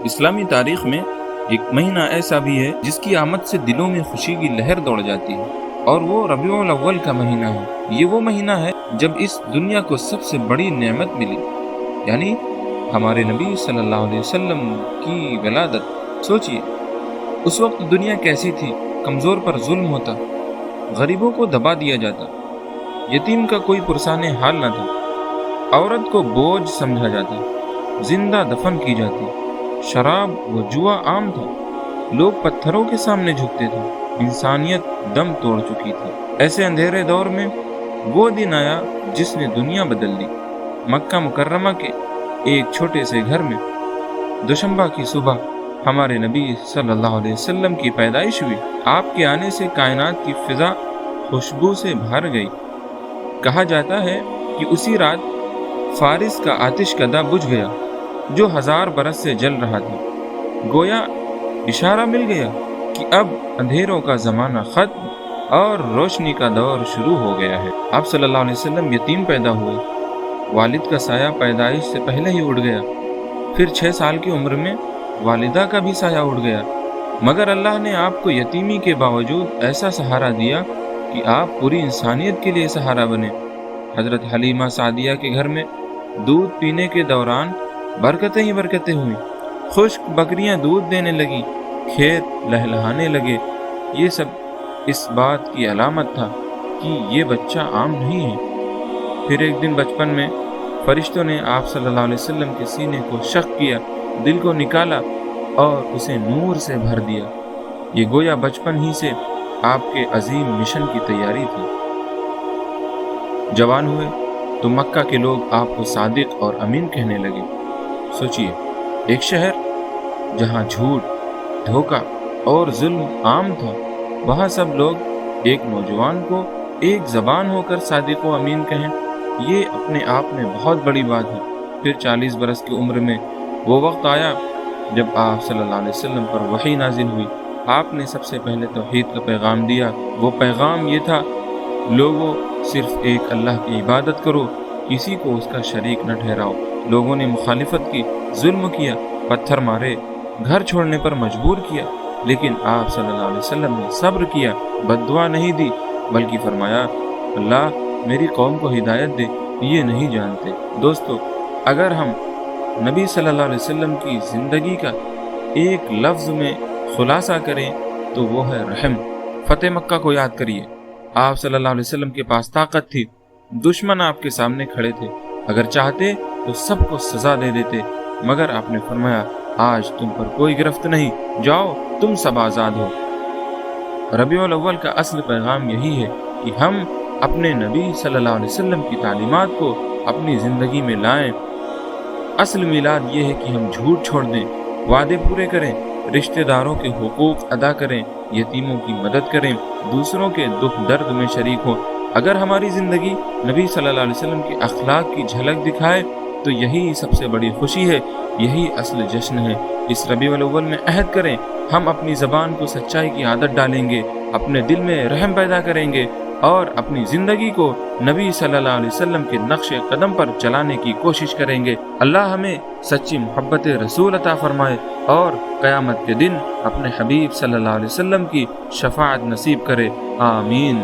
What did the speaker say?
اسلامی تاریخ میں ایک مہینہ ایسا بھی ہے جس کی آمد سے دلوں میں خوشی کی لہر دوڑ جاتی ہے، اور وہ ربیع الاول کا مہینہ ہے۔ یہ وہ مہینہ ہے جب اس دنیا کو سب سے بڑی نعمت ملی، یعنی ہمارے نبی صلی اللہ علیہ وسلم کی ولادت۔ سوچئے اس وقت دنیا کیسی تھی، کمزور پر ظلم ہوتا، غریبوں کو دبا دیا جاتا، یتیم کا کوئی پرسان حال نہ تھا، عورت کو بوجھ سمجھا جاتا، زندہ دفن کی جاتی، شراب و جوا عام تھا، لوگ پتھروں کے سامنے جھکتے تھے، انسانیت دم توڑ چکی تھی۔ ایسے اندھیرے دور میں وہ دن آیا جس نے دنیا بدل دی۔ مکہ مکرمہ کے ایک چھوٹے سے گھر میں دوشنبہ کی صبح ہمارے نبی صلی اللہ علیہ وسلم کی پیدائش ہوئی۔ آپ کے آنے سے کائنات کی فضا خوشبو سے بھر گئی۔ کہا جاتا ہے کہ اسی رات فارس کا آتش کدہ بجھ گیا جو 1000 برس سے جل رہا تھا۔ گویا اشارہ مل گیا کہ اب اندھیروں کا زمانہ ختم اور روشنی کا دور شروع ہو گیا ہے۔ آپ صلی اللہ علیہ وسلم یتیم پیدا ہوئے، والد کا سایہ پیدائش سے پہلے ہی اڑ گیا، پھر 6 سال کی عمر میں والدہ کا بھی سایہ اڑ گیا، مگر اللہ نے آپ کو یتیمی کے باوجود ایسا سہارا دیا کہ آپ پوری انسانیت کے لیے سہارا بنے۔ حضرت حلیمہ سعدیہ کے گھر میں دودھ پینے کے دوران برکتیں ہی برکتیں ہوئیں، خشک بکریاں دودھ دینے لگیں، کھیت لہلہانے لگے۔ یہ سب اس بات کی علامت تھا کہ یہ بچہ عام نہیں ہے۔ پھر ایک دن بچپن میں فرشتوں نے آپ صلی اللہ علیہ وسلم کے سینے کو شق کیا، دل کو نکالا اور اسے نور سے بھر دیا۔ یہ گویا بچپن ہی سے آپ کے عظیم مشن کی تیاری تھی۔ جوان ہوئے تو مکہ کے لوگ آپ کو صادق اور امین کہنے لگے۔ سوچئے ایک شہر جہاں جھوٹ، دھوکہ اور ظلم عام تھا، وہاں سب لوگ ایک نوجوان کو ایک زبان ہو کر صادق و امین کہیں، یہ اپنے آپ میں بہت بڑی بات ہے۔ پھر 40 برس کی عمر میں وہ وقت آیا جب آپ صلی اللہ علیہ وسلم پر وحی نازل ہوئی۔ آپ نے سب سے پہلے توحید کا پیغام دیا۔ وہ پیغام یہ تھا، لوگوں صرف ایک اللہ کی عبادت کرو، کسی کو اس کا شریک نہ ٹھہراؤ۔ لوگوں نے مخالفت کی، ظلم کیا، پتھر مارے، گھر چھوڑنے پر مجبور کیا، لیکن آپ صلی اللہ علیہ وسلم نے صبر کیا، بد دعا نہیں دی، بلکہ فرمایا اللہ میری قوم کو ہدایت دے، یہ نہیں جانتے۔ دوستو، اگر ہم نبی صلی اللہ علیہ وسلم کی زندگی کا ایک لفظ میں خلاصہ کریں تو وہ ہے رحم۔ فتح مکہ کو یاد کریے، آپ صلی اللہ علیہ وسلم کے پاس طاقت تھی، دشمن آپ کے سامنے کھڑے تھے، اگر چاہتے تو سب کو سزا دے دیتے، مگر آپ نے فرمایا آج تم پر کوئی گرفت نہیں، جاؤ تم سب آزاد ہو۔ ربیع الاول کا اصل پیغام یہی ہے کہ ہم اپنے نبی صلی اللہ علیہ وسلم کی تعلیمات کو اپنی زندگی میں لائیں۔ اصل میلاد یہ ہے کہ ہم جھوٹ چھوڑ دیں، وعدے پورے کریں، رشتہ داروں کے حقوق ادا کریں، یتیموں کی مدد کریں، دوسروں کے دکھ درد میں شریک ہوں۔ اگر ہماری زندگی نبی صلی اللہ علیہ وسلم کے اخلاق کی جھلک دکھائے تو یہی سب سے بڑی خوشی ہے، یہی اصل جشن ہے۔ اس ربیع الاول میں عہد کریں، ہم اپنی زبان کو سچائی کی عادت ڈالیں گے، اپنے دل میں رحم پیدا کریں گے اور اپنی زندگی کو نبی صلی اللہ علیہ وسلم کے نقش قدم پر چلانے کی کوشش کریں گے۔ اللہ ہمیں سچی محبت رسول عطا فرمائے اور قیامت کے دن اپنے حبیب صلی اللہ علیہ وسلم کی شفاعت نصیب کرے، آمین۔